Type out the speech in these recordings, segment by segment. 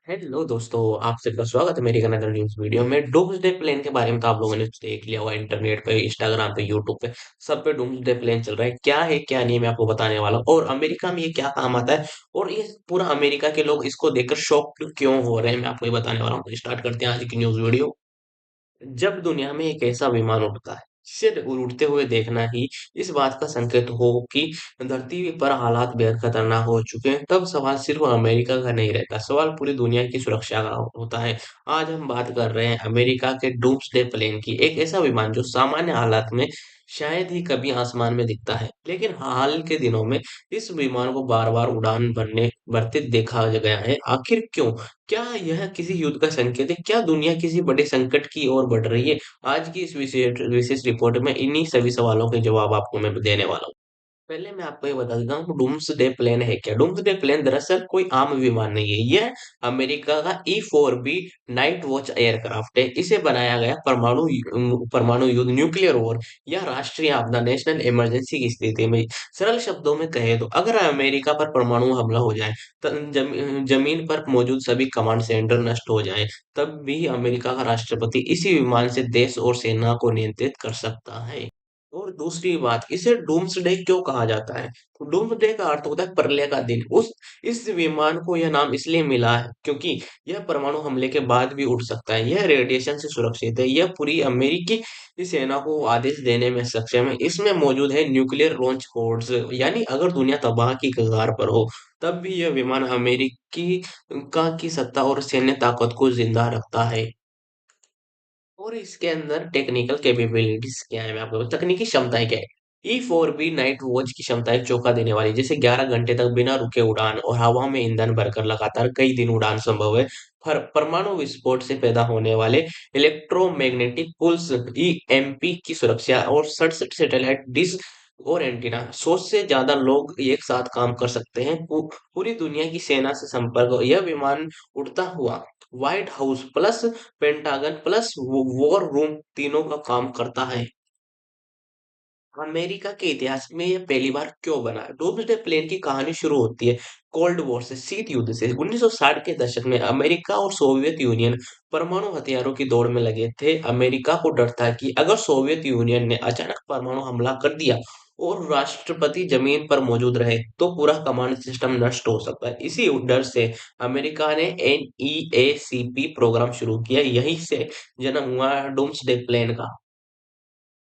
Hello दोस्तों, आप सबका स्वागत है मेरी एक अनदर न्यूज़ वीडियो में। डूम्सडे प्लेन के बारे में तो आप लोगों ने देख लिया होगा इंटरनेट पे, इंस्टाग्राम पे, यूट्यूब पे, सब पे डूम्सडे प्लेन चल रहा है। क्या है, क्या नहीं है, मैं आपको बताने वाला हूँ। और अमेरिका में ये क्या काम आता है और ये पूरा अमेरिका के लोग इसको देखकर शॉक्ड क्यों हो रहे हैं, मैं आपको ये बताने वाला हूँ। तो स्टार्ट करते हैं आज की न्यूज़ वीडियो। जब दुनिया में एक ऐसा विमान उड़ता है जिसे उड़ते हुए देखना ही इस बात का संकेत हो कि धरती पर हालात बेहद खतरनाक हो चुके हैं, तब सवाल सिर्फ अमेरिका का नहीं रहता, सवाल पूरी दुनिया की सुरक्षा का होता है। आज हम बात कर रहे हैं अमेरिका के डूम्सडे प्लेन की, एक ऐसा विमान जो सामान्य हालात में शायद ही कभी आसमान में दिखता है, लेकिन हाल के दिनों में इस विमान को बार बार उड़ान भरते देखा गया है। आखिर क्यों? क्या यह किसी युद्ध का संकेत है? क्या दुनिया किसी बड़े संकट की ओर बढ़ रही है? आज की इस विशेष रिपोर्ट में इन्हीं सभी सवालों के जवाब आपको मैं देने वाला हूँ। पहले मैं आपको ये बता देता हूँ डूम्सडे प्लेन है क्या? डूम्सडे प्लेन दरअसल कोई आम विमान नहीं है। यह अमेरिका का E-4B नाइट वॉच एयरक्राफ्ट है। इसे बनाया गया परमाणु युद्ध, न्यूक्लियर वॉर या राष्ट्रीय आपदा, नेशनल इमरजेंसी की स्थिति में। सरल शब्दों में कहे तो अगर अमेरिका पर परमाणु हमला हो जाए, जमीन पर मौजूद सभी कमांड सेंटर नष्ट हो जाएं, तब भी अमेरिका का राष्ट्रपति इसी विमान से देश और सेना को नियंत्रित कर सकता है। और दूसरी बात, इसे डूम्सडे क्यों कहा जाता है? तो डूम्सडे का अर्थ होता है प्रलय का दिन। उस इस विमान को यह नाम इसलिए मिला है क्योंकि यह परमाणु हमले के बाद भी उड़ सकता है। यह रेडिएशन से सुरक्षित है। यह पूरी अमेरिकी सेना को आदेश देने में सक्षम है। इसमें मौजूद है न्यूक्लियर लॉन्च कोड्स, यानी अगर दुनिया तबाह की कगार पर हो, तब भी यह विमान अमेरिकी का की सत्ता और सैन्य ताकत को जिंदा रखता है। और इसके अंदर टेक्निकल कैपेबिलिटीज क्या है, मैं आपको तकनीकी क्षमताएं क्या है। E-4B नाइट वॉच की क्षमताएं चौंका देने वाली, जैसे 11 घंटे तक बिना रुके उड़ान और हवा में ईंधन भरकर लगातार कई दिन उड़ान संभव है। परमाणु विस्फोट से पैदा होने वाले इलेक्ट्रोमैग्नेटिक पुल्स EMP की सुरक्षा और 67 सैटेलाइट डिश और एंटीना, 100 से ज्यादा लोग एक साथ काम कर सकते हैं। पूरी दुनिया की सेना से संपर्क। यह विमान उड़ता हुआ white house plus pentagon plus war room तीनों का काम करता है। अमेरिका के इतिहास में ये पहली बार क्यों बना? डोम्सडे प्लेन की कहानी शुरू होती है कोल्ड वॉर से, शीत युद्ध से। 1960 के दशक में अमेरिका और सोवियत यूनियन परमाणु हथियारों की दौड़ में लगे थे। अमेरिका को डर था कि अगर सोवियत यूनियन ने अचानक परमाणु हमला कर दिया और राष्ट्रपति जमीन पर मौजूद रहे, तो पूरा कमांड सिस्टम नष्ट हो सकता है। इसी डर से अमेरिका ने NEACP प्रोग्राम शुरू किया। यहीं से जन्म हुआ डोम्सडे प्लेन का।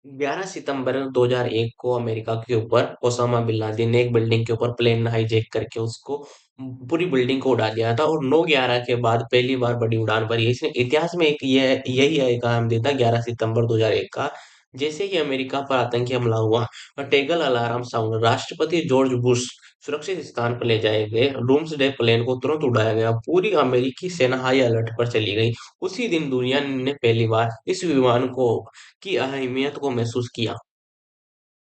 11 सितंबर 2001 को अमेरिका के ऊपर ओसामा बिन लादेन ने एक बिल्डिंग के ऊपर प्लेन हाईजैक करके उसको पूरी बिल्डिंग को उड़ा दिया था, और 9/11 के बाद पहली बार बड़ी उड़ान भरी है इसने। इतिहास में एक यही एक अहम दिन था, 11 सितंबर 2001 का। जैसे ही अमेरिका पर आतंकी हमला हुआ, टेगल अलार्म साउंड, राष्ट्रपति जॉर्ज बुश सुरक्षित स्थान पर ले जाए गए, डूम्सडे प्लेन को तुरंत उड़ाया गया, पूरी अमेरिकी सेना हाई अलर्ट पर चली गई। उसी दिन दुनिया ने पहली बार इस विमान को की अहमियत को महसूस किया।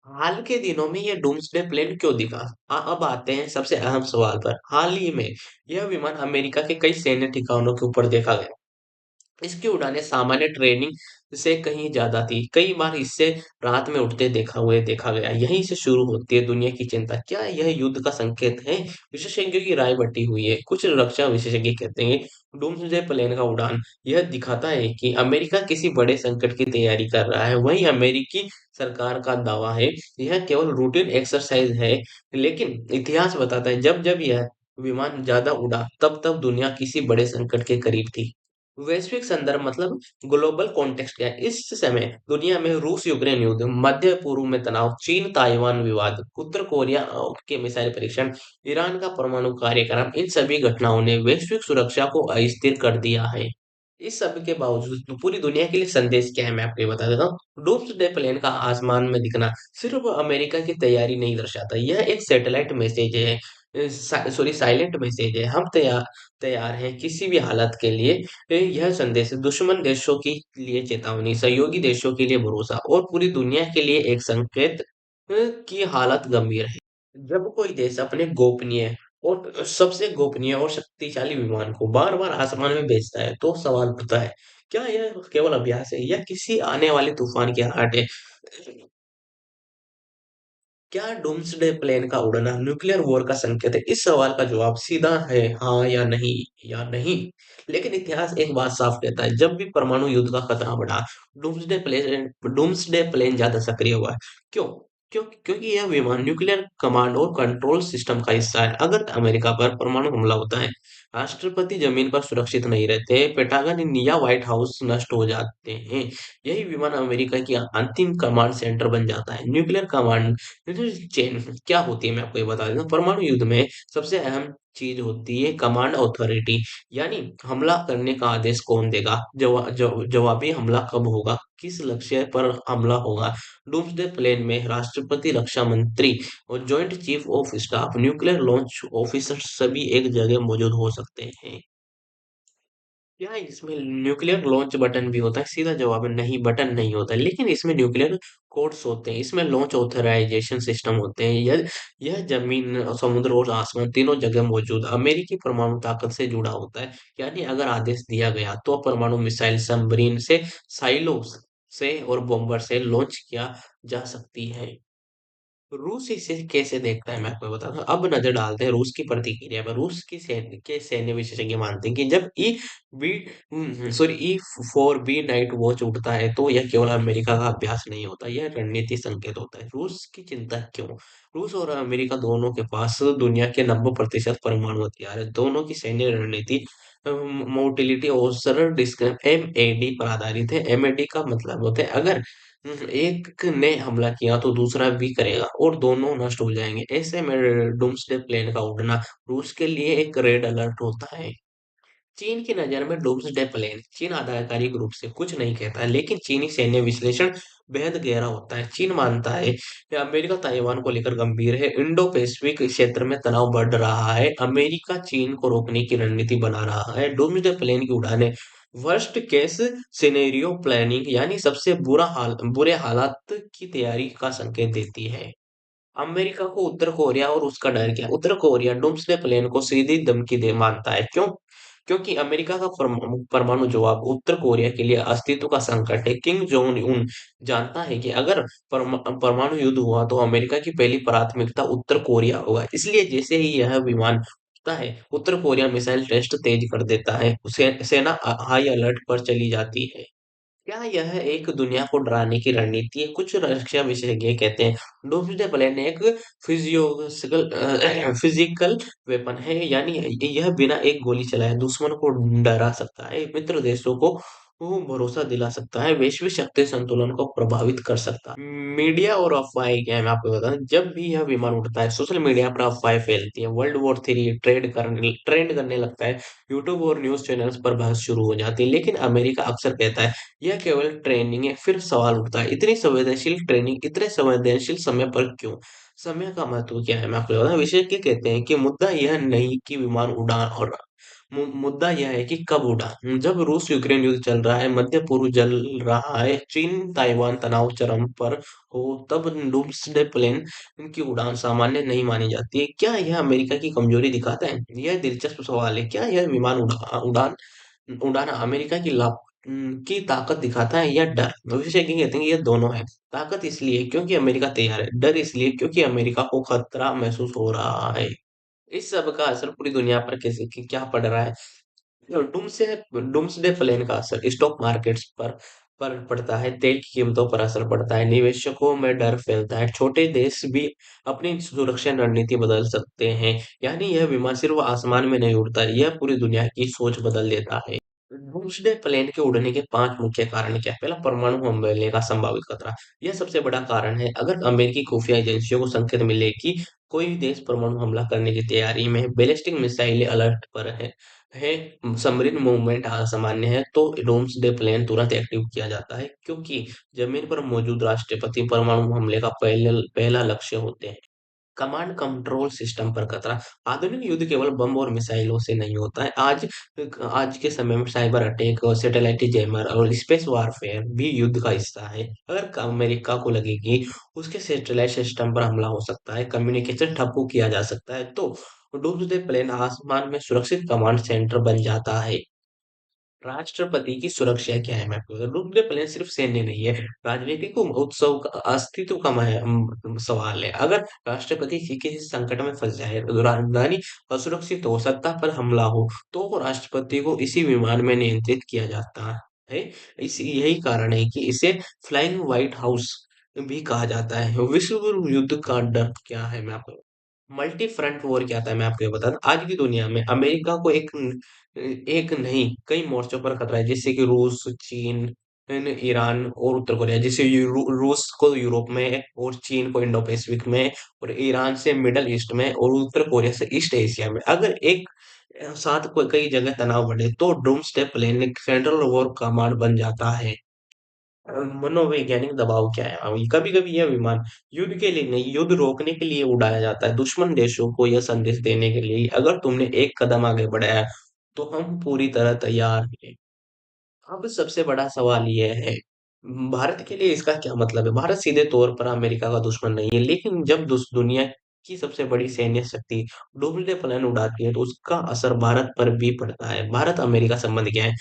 हाल के दिनों में ये डूम्सडे प्लेन क्यों दिखा? अब आते हैं सबसे अहम सवाल पर। हाल ही में यह विमान अमेरिका के कई सैन्य ठिकानों के ऊपर देखा गया। इसकी उड़ानें सामान्य ट्रेनिंग से कहीं ज़्यादा थी। कई बार इससे रात में उड़ते देखा गया। यहीं से शुरू होती है दुनिया की चिंता। क्या यह युद्ध का संकेत है? विशेषज्ञों की राय बटी हुई है। कुछ रक्षा विशेषज्ञ कहते हैं डूम्सडे प्लेन का उड़ान यह दिखाता है कि अमेरिका किसी बड़े संकट की तैयारी कर रहा है। वहीं अमेरिकी सरकार का दावा है यह केवल रूटीन एक्सरसाइज है। लेकिन इतिहास बताता है जब-जब यह विमान ज़्यादा उड़ा, तब-तब दुनिया किसी बड़े संकट के करीब थी। वैश्विक संदर्भ मतलब ग्लोबल कॉन्टेक्स्ट क्या है? इस समय दुनिया में रूस यूक्रेन युद्ध, मध्य पूर्व में तनाव, चीन ताइवान विवाद, उत्तर कोरिया के मिसाइल परीक्षण, ईरान का परमाणु कार्यक्रम, इन सभी घटनाओं ने वैश्विक सुरक्षा को अस्थिर कर दिया है। इस सब के बावजूद पूरी दुनिया के लिए संदेश क्या है, मैं आपको ये बता देता हूँ। डूम्सडे प्लेन का आसमान में दिखना सिर्फ अमेरिका की तैयारी नहीं दर्शाता, यह एक सैटेलाइट मैसेज है। सॉरी, साइलेंट मैसेज है। हम तैयार तैयार हैं किसी भी हालत के लिए। यह संदेश दुश्मन देशों के लिए चेतावनी, सहयोगी देशों के लिए भरोसा और पूरी दुनिया के लिए एक संकेत की हालत गंभीर है। जब कोई देश अपने गोपनीय और सबसे गोपनीय और शक्तिशाली विमान को बार-बार आसमान में भेजता है, तो सवाल उठता है, क्या यह केवल अभ्यास है या किसी आने वाले तूफान की आहट है? क्या डूम्सडे प्लेन का उड़ना न्यूक्लियर वॉर का संकेत है? इस सवाल का जवाब सीधा है हाँ या नहीं, या नहीं। लेकिन इतिहास एक बात साफ कहता है, जब भी परमाणु युद्ध का खतरा बढ़ा, डूम्सडे प्लेन ज्यादा सक्रिय हुआ है। क्यों? क्योंकि यह विमान न्यूक्लियर कमांड और कंट्रोल सिस्टम का हिस्सा है। अगर अमेरिका पर परमाणु हमला होता है, राष्ट्रपति जमीन पर सुरक्षित नहीं रहते, पेंटागन या व्हाइट हाउस नष्ट हो जाते हैं। यही विमान अमेरिका की अंतिम कमांड सेंटर बन जाता है। न्यूक्लियर कमांड चेन क्या होती है, मैं आपको ये बता देता हूँ। परमाणु युद्ध में सबसे अहम चीज होती है कमांड अथॉरिटी, यानी हमला करने का आदेश कौन देगा, जवाबी हमला कब होगा, किस लक्ष्य पर हमला होगा। डूम्सडे प्लेन में राष्ट्रपति, रक्षा मंत्री और joint chief of staff, nuclear launch officer सभी एक जगह मौजूद हो सकते हैं। क्या इसमें न्यूक्लियर लॉन्च बटन भी होता है? सीधा जवाब है नहीं, बटन नहीं होता है। लेकिन इसमें न्यूक्लियर कोड्स होते हैं, इसमें लॉन्च ऑथराइजेशन सिस्टम होते हैं। यह जमीन, समुद्र और आसमान तीनों जगह मौजूद अमेरिकी परमाणु ताकत से जुड़ा होता है। यानी अगर आदेश दिया गया तो परमाणु मिसाइल सबमरीन से, साइलोस से और बॉम्बर से लॉन्च किया जा सकती है। रूस इसे कैसे देखता है, मैं आपको बताता हूँ। अब नजर डालते हैं रूस की प्रतिक्रिया पर। रूस की सैन्य विशेषज्ञ मानते हैं कि जब ई-4 बी नाइट वॉच उड़ता है तो यह केवल अमेरिका का अभ्यास नहीं होता, यह रणनीति संकेत होता है। रूस की चिंता क्यों? रूस और अमेरिका दोनों के पास दुनिया के 90% परमाणु हथियार है। दोनों की सैन्य रणनीति मोटिलिटी और सरल एमएडी पर आधारित है। एमएडी का मतलब होता है, अगर एक ने हमला किया तो दूसरा भी करेगा और दोनों नष्ट हो जाएंगे। ऐसे में डूम्सडे प्लेन का उड़ना रूस के लिए एक रेड अलर्ट होता है। चीन की नजर में डूम्सडे प्लेन, चीन आधिकारिक रूप से कुछ नहीं कहता है, लेकिन चीनी सैन्य विश्लेषण बेहद गहरा होता है। चीन मानता है कि अमेरिका ताइवान को लेकर गंभीर है, इंडो पैसिफिक क्षेत्र में तनाव बढ़ रहा है, अमेरिका चीन को रोकने की रणनीति बना रहा है। डूम्सडे प्लेन की उड़ानें वर्स्ट केस सिनेरियो प्लानिंग, यानी सबसे बुरे हालात की तैयारी का संकेत देती है। अमेरिका को उत्तर कोरिया और उसका डर क्या? उत्तर कोरिया डूम्सडे प्लेन को सीधी धमकी दे मानता है। क्यों? क्योंकि अमेरिका का परमाणु जवाब उत्तर कोरिया के लिए अस्तित्व का संकट है। किम जोंग उन जानता है कि अगर परमाणु युद्ध हुआ तो अमेरिका की पहली प्राथमिकता उत्तर कोरिया होगा। इसलिए जैसे ही यह विमान उड़ता है, उत्तर कोरिया मिसाइल टेस्ट तेज कर देता है। सेना हाई अलर्ट पर चली जाती है। क्या यह एक दुनिया को डराने की रणनीति है? कुछ रक्षा विशेषज्ञ कहते हैं डोम्सडे प्लेन एक फिजिकल वेपन है, यानी यह बिना एक गोली चलाए दुश्मन को डरा सकता है, मित्र देशों को वो भरोसा दिला सकता है, वैश्विक शक्ति संतुलन को प्रभावित कर सकता है। मीडिया और अफवाहें क्या है, मैं आपको बता दूं। जब भी यह विमान उड़ता है, सोशल मीडिया पर अफवाहें फैलती है, वर्ल्ड वॉर 3 ट्रेंड करने लगता है, यूट्यूब और न्यूज चैनल्स पर बहस शुरू हो जाती है। लेकिन अमेरिका अक्सर कहता है यह केवल ट्रेनिंग है। फिर सवाल उठता है, इतनी संवेदनशील ट्रेनिंग इतने संवेदनशील समय पर क्यों? समय का महत्व क्या है, मैं आपको बता दूं। विशेषज्ञ कहते हैं कि मुद्दा यह नहीं कि विमान उड़ान और मुद्दा यह है कि कब उड़ा। जब रूस यूक्रेन युद्ध चल रहा है, मध्य पूर्व जल रहा है, चीन ताइवान तनाव चरम पर हो, तब डूम्सडे प्लेन की उड़ान सामान्य नहीं मानी जाती है। क्या यह अमेरिका की कमजोरी दिखाता है? यह दिलचस्प सवाल है। क्या यह विमान उड़ान उड़ाना अमेरिका की ताकत दिखाता है या डर? विशेषज्ञ कहते हैं कि ये दोनों है। ताकत इसलिए क्योंकि अमेरिका तैयार है, डर इसलिए क्योंकि अमेरिका को खतरा महसूस हो रहा है। इस सब का असर पूरी दुनिया पर कैसे क्या पड़ रहा है? डूम्सडे प्लेन का असर स्टॉक मार्केट्स पर पड़ता है, तेल की कीमतों पर असर पड़ता है, निवेशकों में डर फैलता है, छोटे देश भी अपनी सुरक्षा रणनीति बदल सकते हैं। यानी यह विमान सिर्फ आसमान में नहीं उड़ता, यह पूरी दुनिया की सोच बदल देता है। डूम्सडे प्लेन के उड़ने के 5 मुख्य कारण क्या है? पहला, परमाणु हमले का संभावित खतरा। यह सबसे बड़ा कारण है। अगर अमेरिकी खुफिया एजेंसियों को संकेत मिले कि कोई देश परमाणु हमला करने की तैयारी में है, बैलिस्टिक मिसाइलें अलर्ट पर है, सबमरीन मूवमेंट असामान्य है, तो डूम्सडे प्लेन तुरंत एक्टिव किया जाता है, क्योंकि जमीन पर मौजूद राष्ट्रपति परमाणु हमले का पहला लक्ष्य होते हैं। कमांड कंट्रोल सिस्टम पर खतरा। आधुनिक युद्ध केवल बम और मिसाइलों से नहीं होता है। आज के समय में साइबर अटैक और सैटेलाइट जैमर और स्पेस वॉरफेयर भी युद्ध का हिस्सा है। अगर अमेरिका को लगे कि उसके सैटेलाइट सिस्टम पर हमला हो सकता है, कम्युनिकेशन ठप्प किया जा सकता है, तो डूम्सडे प्लेन आसमान में सुरक्षित कमांड सेंटर बन जाता है। राष्ट्रपति की सुरक्षा क्या है मैं आपको बताऊं। डूम्सडे प्लान सिर्फ सैन्य नहीं है, राजनीतिक उत्सव का अस्तित्व का सवाल है। अगर राष्ट्रपति जी किसी संकट में फंस जाए, राजधानी असुरक्षित हो, सत्ता पर हमला हो, तो राष्ट्रपति को इसी विमान में नियंत्रित किया जाता है। इस यही कारण है कि इसे फ्लाइंग व्हाइट हाउस भी कहा जाता है। विश्व युद्ध का डर क्या है मैं आपको, मल्टी फ्रंट वॉर क्या था मैं आपको ये बता दूं। आज की दुनिया में अमेरिका को एक नहीं कई मोर्चों पर खतरा है, जैसे कि रूस, चीन, ईरान और उत्तर कोरिया। जैसे रूस को यूरोप में, और चीन को इंडो पैसिफिक में, और ईरान से मिडल ईस्ट में, और उत्तर कोरिया से ईस्ट एशिया में। अगर एक साथ कई जगह तनाव बढ़े तो डूम्सडे प्लेन एक सेंट्रल वॉर कमांड बन जाता है। मनोवैज्ञानिक दबाव क्या है, अभी कभी कभी यह विमान युद्ध के लिए नहीं, युद्ध रोकने के लिए उड़ाया जाता है, दुश्मन देशों को यह संदेश देने के लिए, अगर तुमने एक कदम आगे बढ़ाया तो हम पूरी तरह तैयार हैं। अब सबसे बड़ा सवाल यह है, भारत के लिए इसका क्या मतलब है। भारत सीधे तौर पर अमेरिका का दुश्मन नहीं है, लेकिन जब दुनिया की सबसे बड़ी सैन्य शक्ति डोमसडे प्लान उड़ाती है तो उसका असर भारत पर भी पड़ता है। भारत अमेरिका संबंध क्या है,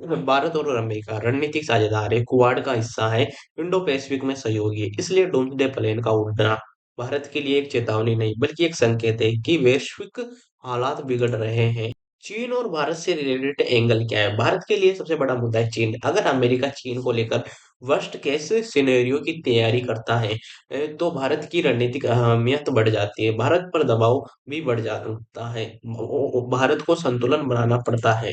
भारत और अमेरिका रणनीतिक साझेदार है, क्वाड का हिस्सा है, इंडो पैसिफिक में सहयोगी है। इसलिए डोम्सडे प्लेन का उड़ना भारत के लिए एक चेतावनी नहीं बल्कि एक संकेत है कि वैश्विक हालात बिगड़ रहे हैं। चीन और भारत से रिलेटेड एंगल क्या है, भारत के लिए सबसे बड़ा मुद्दा है चीन। अगर अमेरिका चीन को लेकर वर्स्ट केस सिनेरियो की तैयारी करता है, तो भारत की रणनीतिक अहमियत बढ़ जाती है, भारत पर दबाव भी बढ़ जाता है, भारत को संतुलन बनाना पड़ता है।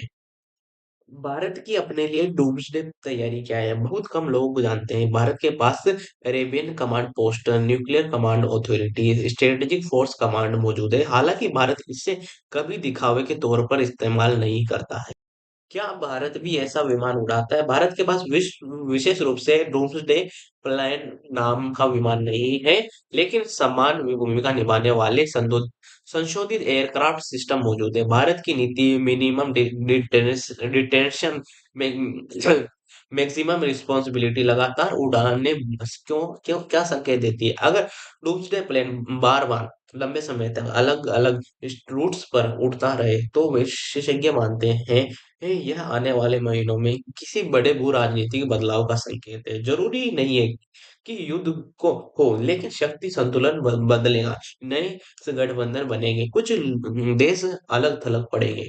भारत की अपने लिए डूम्सडे तैयारी क्या है, बहुत कम लोग जानते हैं। भारत के पास Arabian command post, nuclear command authority, strategic force command मौजूद है। हालांकि भारत इसे कभी दिखावे के तौर पर इस्तेमाल नहीं करता है। क्या भारत भी ऐसा विमान उड़ाता है? भारत के पास विशेष रूप से डूम्सडे प्लान नाम का विमान नहीं है, लेकिन समान भूमिका निभाने वाले संशोधित एयरक्राफ्ट सिस्टम मौजूद है। भारत की नीति मिनिमम डिटेंशन, मैक्सिमम रिस्पॉन्सिबिलिटी, लगातार उड़ाने क्यों क्यों क्या संकेत देती है। अगर डूम्सडे प्लेन बार बार लंबे समय तक अलग अलग रूट्स पर उड़ता रहे तो विशेषज्ञ मानते हैं यह आने वाले महीनों में किसी बड़े भू राजनीतिक बदलाव का संकेत है। जरूरी नहीं है कि युद्ध को हो, लेकिन शक्ति संतुलन बदलेगा, नए गठबंधन बनेंगे, कुछ देश अलग थलग पड़ेंगे।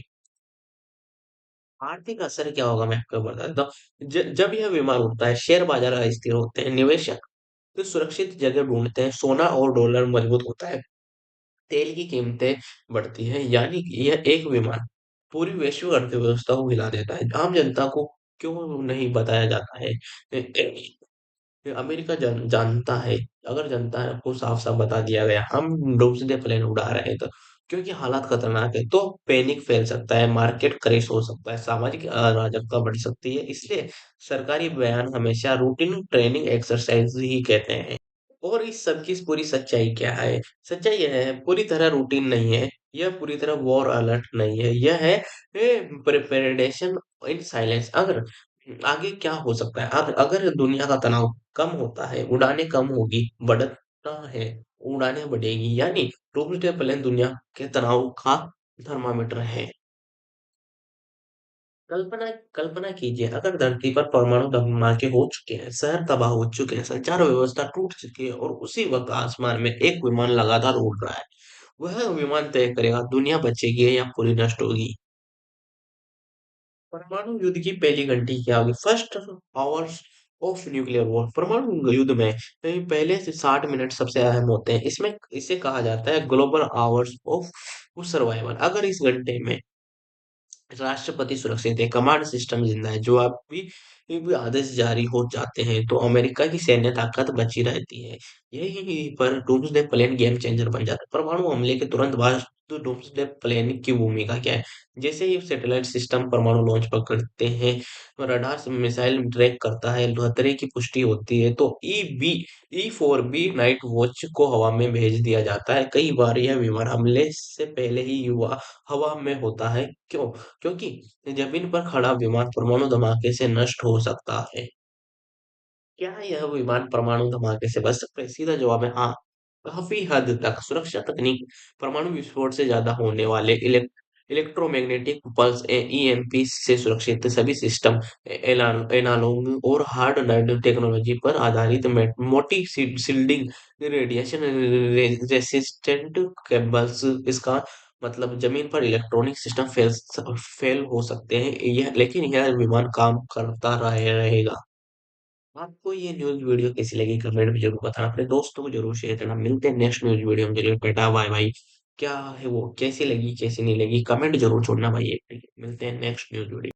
आर्थिक असर क्या होगा मैं आपको बताता हूँ। जब यह विमान उड़ता है, शेयर बाजार अस्थिर होते हैं, निवेशक तो सुरक्षित जगह ढूंढते हैं, सोना और डॉलर मजबूत होता है, तेल की कीमतें बढ़ती हैं। यानी कि यह एक विमान पूरी वैश्विक अर्थव्यवस्था को हिला देता है। आम जनता को क्यों नहीं बताया जाता है, अमेरिका जानता है। अगर जनता को साफ साफ बता दिया गया हम डोम्सडे प्लेन उड़ा रहे हैं, तो क्योंकि हालात खतरनाक है, तो पैनिक फैल सकता है, मार्केट क्रैश हो सकता है, सामाजिक अराजकता बढ़ सकती है। इसलिए सरकारी बयान हमेशा रूटीन ट्रेनिंग एक्सरसाइज ही कहते हैं। और इस सब की पूरी सच्चाई क्या है? सच्चाई यह है, पूरी तरह रूटीन नहीं है, यह पूरी तरह वॉर अलर्ट नहीं है, यह है प्रिपरेशन इन साइलेंस। अगर आगे क्या हो सकता है, अगर दुनिया का तनाव कम होता है, उड़ानें कम होगी, बढ़ता है, उड़ानें बढ़ेगी, यानी डूम्सडे प्लान दुनिया के तनाव का थर्मामीटर है। कल्पना कल्पना कीजिए, अगर धरती पर परमाणु धमाके हो चुके हैं, शहर तबाह हो चुके हैं, संचार व्यवस्था टूट चुकी है, और उसी वक्त आसमान में एक विमान लगातार उड़ रहा है। वह विमान तय करेगा दुनिया बचेगी या पूरी नष्ट होगी। परमाणु युद्ध की पहली घंटी क्या होगी, first hours of nuclear war. परमाणु युद्ध में पहले से 60 मिनट सबसे अहम होते हैं। इसमें इसे कहा जाता है ग्लोबल आवर्स ऑफ सर्वाइवल। अगर इस घंटे में राष्ट्रपति सुरक्षित है, कमांड सिस्टम जिंदा है, जो आप भी आदेश जारी हो जाते हैं, तो अमेरिका की सैन्य ताकत बची रहती है। यही पर डूम्सडे प्लेन गेम चेंजर बन जाता है। परमाणु हमले के तुरंत बाद तो डूम्सडे प्लेन की भूमिका क्या है? जैसे ही सैटेलाइट सिस्टम परमाणु लॉन्च पकड़ते हैं, रडार से मिसाइल ट्रैक करता है, खतरे की पुष्टि होती है, तो ई4बी नाइट वॉच को हवा में भेज दिया जाता है। कई बार यह विमान हमले से पहले ही युवा हवा में होता है। क्यों? क्योंकि जमीन पर खड़ा विमान परमाणु धमाके से नष्ट हो सकता है। क्या यह विमान परमाणु धमाके से बच सकता है? सीधा जवाब है हाँ, काफी हद तक। सुरक्षा तकनीक परमाणु विस्फोट से ज्यादा होने वाले इलेक्ट्रोमैग्नेटिक पल्स ईएमपी से सुरक्षित सभी सिस्टम एनालॉग और हार्ड नाइट टेक्नोलॉजी पर आधारित मोटी शील्डिंग रेडिएशन रेसिस्टेंट केबल्स। इसका मतलब जमीन पर इलेक्ट्रॉनिक सिस्टम फेल हो सकते हैं यह, लेकिन यह विमान काम करता रहेगा। आपको ये न्यूज़ वीडियो कैसी लगी कमेंट में जरूर बताना, अपने दोस्तों को जरूर शेयर करना। मिलते हैं नेक्स्ट न्यूज़ वीडियो में, चलिए बेटा बाय बाय। क्या है वो, कैसी लगी कैसी नहीं लगी कमेंट जरूर छोड़ना भाई, एक मिलते हैं नेक्स्ट न्यूज़ वीडियो।